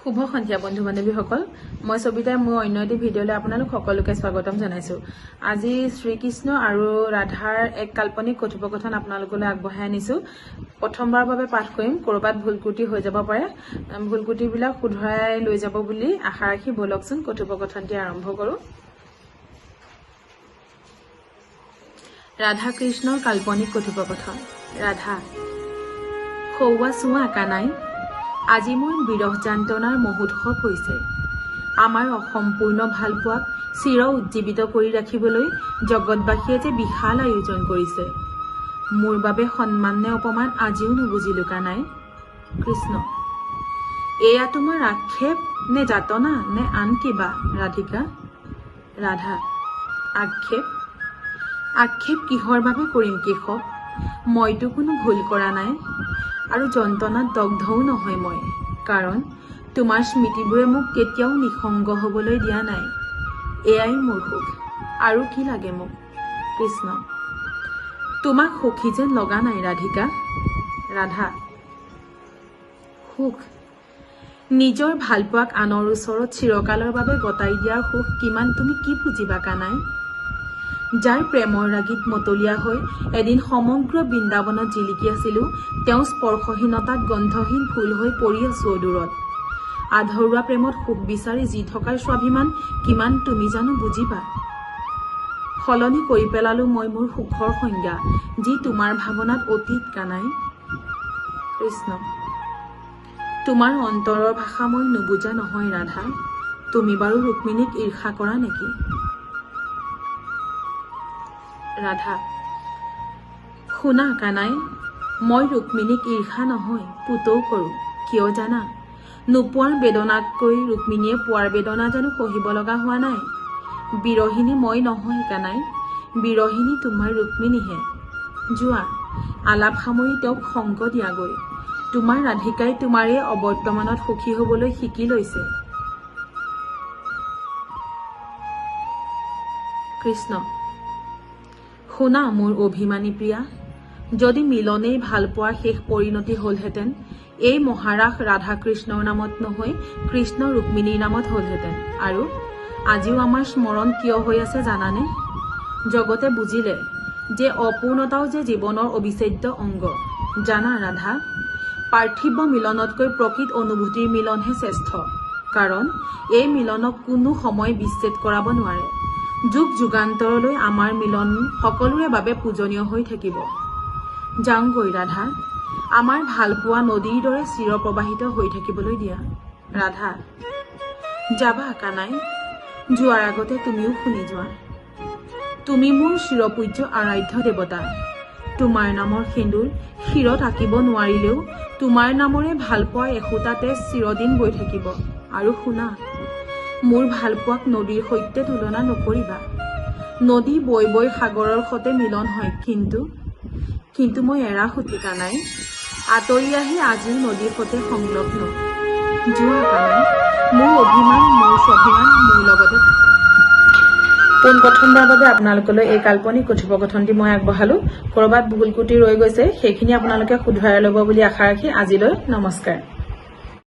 শুভ সন্ধিয়া বন্ধু বান্ধৱীসকল মই সবিতাই মোৰ অন্য এটি ভিডিঅ'লৈ আপোনালোক সকলোকে স্বাগতম জনাইছো। আজি শ্ৰীকৃষ্ণ আৰু ৰাধাৰ এক কাল্পনিক কথোপকথন আপোনালোকলৈ আগবঢ়াই আনিছো। প্ৰথমবাৰৰ বাবে পাঠ কৰিম, কৰবাত ভুল ত্ৰুটি হৈ যাব পাৰে, ভুল ত্ৰুটিবিলাক শুধৰাই লৈ যাব বুলি আশা ৰাখি বলকচোন কথোপকথনটি আৰম্ভ কৰো। ৰাধা কৃষ্ণৰ কাল্পনিক কথোপকথন। ৰাধা: সৌৱা চোৱা আঁকা নাই, আজি মোৰ বিৰহ যান্ত্ৰণাৰ মহোৎসৱ হৈছে। আমাৰ অসম্পূৰ্ণ ভালপোৱাক চিৰ উজ্জীৱিত কৰি ৰাখিবলৈ জগতবাসীয়ে যে বিশাল আয়োজন কৰিছে। মোৰ বাবে সন্মান নে অপমান আজিও নুবুজি লুকা নাই। কৃষ্ণ: এয়া তোমাৰ আক্ষেপ নে যাতনা নে আন কিবা ৰাধিকা? ৰাধা: আক্ষেপ? আক্ষেপ কিহৰ বাবে কৰিম কেশৱ? মইতো কোনো ভুল কৰা নাই, আৰু যন্ত্ৰণাত দগ্ধও নহয় মই, কাৰণ তোমাৰ স্মৃতিবোৰে মোক কেতিয়াও নিসংগ হবলৈ দিয়া নাই। এয়াই মোৰ সুখ, আৰু কি লাগে মোক? কৃষ্ণ: তোমাক সুখী যেন লগা নাই ৰাধিকা? ৰাধা: সুখ? নিজৰ ভালপোৱাক আনৰ ওচৰত চিৰকালৰ বাবে গতাই দিয়াৰ সুখ কিমান তুমি কি বুজিবা কানাই? যাৰ প্ৰেমৰ ৰাগীত মতলীয়া হৈ এদিন সমগ্ৰ বৃন্দাবনত জিলিকি আছিলো, তেওঁ স্পৰ্শহীনতাত গন্ধহীন ফুল হৈ পৰি আছো অদূৰত। আধৰুৱা প্ৰেমত সুখ বিচাৰি জি থকাৰ স্বাভিমান কিমান তুমি জানো বুজিবা? সলনি কৰি পেলালো মই মোৰ সুখৰ সংজ্ঞা, যি তোমাৰ ভাৱনাত অতীত কানাই। কৃষ্ণ: তোমাৰ অন্তৰৰ ভাষা মই নুবুজা নহয় ৰাধা, তুমি বাৰু ৰুক্মিণীক ঈৰ্ষা কৰা নেকি? ৰাধা: শুনা কানাই, মই ৰুক্মিণীক ঈৰ্ষা নহয় পুতৌ কৰো। কিয় জানা? নোপোৱাৰ বেদনাতকৈ ৰুক্মিণীয়ে পোৱাৰ বেদনা জানো সহিব লগা হোৱা নাই? বিৰহিনী মই নহয় কানাই, বিৰহিনী তোমাৰ ৰুক্মিণীহে। যোৱা, আলাপ সামৰি তেওঁক সংগ দিয়াগৈ। তোমাৰ ৰাধিকাই তোমাৰে অবৰ্তমানত সুখী হবলৈ শিকি লৈছে। কৃষ্ণ: শুনা মোৰ অভিমানী প্ৰিয়া, যদি মিলনেই ভালপোৱাৰ শেষ পৰিণতি হলহেঁতেন, এই মহাৰাস ৰাধা কৃষ্ণৰ নামত নহৈ কৃষ্ণ ৰুক্মিণীৰ নামত হলহেঁতেন। আৰু আজিও আমাৰ স্মৰণ কিয় হৈ আছে জানানে? জগতে বুজিলে যে অপূৰ্ণতাও যে জীৱনৰ অবিচ্ছেদ্য অংগ। জানা ৰাধা, পাৰ্থিৱ মিলনতকৈ প্ৰকৃত অনুভূতিৰ মিলনহে শ্ৰেষ্ঠ, কাৰণ এই মিলনক কোনো সময় বিচ্ছেদ কৰাব নোৱাৰে। যুগ যুগান্তৰলৈ আমাৰ মিলন সকলোৰে বাবে পূজনীয় হৈ থাকিব। যাওঁগৈ ৰাধা, আমাৰ ভালপোৱা নদীৰ দৰে চিৰ প্ৰবাহিত হৈ থাকিবলৈ দিয়া। ৰাধা: যাবা কানাই? যোৱাৰ আগতে তুমিও শুনি যোৱা। তুমি মোৰ চিৰপূজ্য আৰাধ্য দেৱতা। তোমাৰ নামৰ সেন্দুৰ শিৰত আঁকিব নোৱাৰিলেও তোমাৰ নামৰে ভালপোৱাৰ এসোঁতা তেজ চিৰদিন বৈ থাকিব। আৰু শুনা, মোৰ ভালপোৱাক নদীৰ সৈতে তুলনা নকৰিবা। নদী বৈ বৈ সাগৰৰ সতে মিলন হয়, কিন্তু মই এৰা সুতি কানাই, আঁতৰি আহি আজিও নদীৰ সতে সংলগ্ন। যোৱা কানাই, মোৰ অভিমান মোৰ স্বাভিমান মোৰ লগতে থাকক। পোনপ্ৰথমবাৰৰ বাবে আপোনালোকলৈ এই কাল্পনিক কথোপকথনটি মই আগবঢ়ালো। কৰবাত ভুল ত্ৰুটি ৰৈ গৈছে, সেইখিনি আপোনালোকে শুধৰাই ল'ব বুলি আশা ৰাখি আজিলৈ নমস্কাৰ।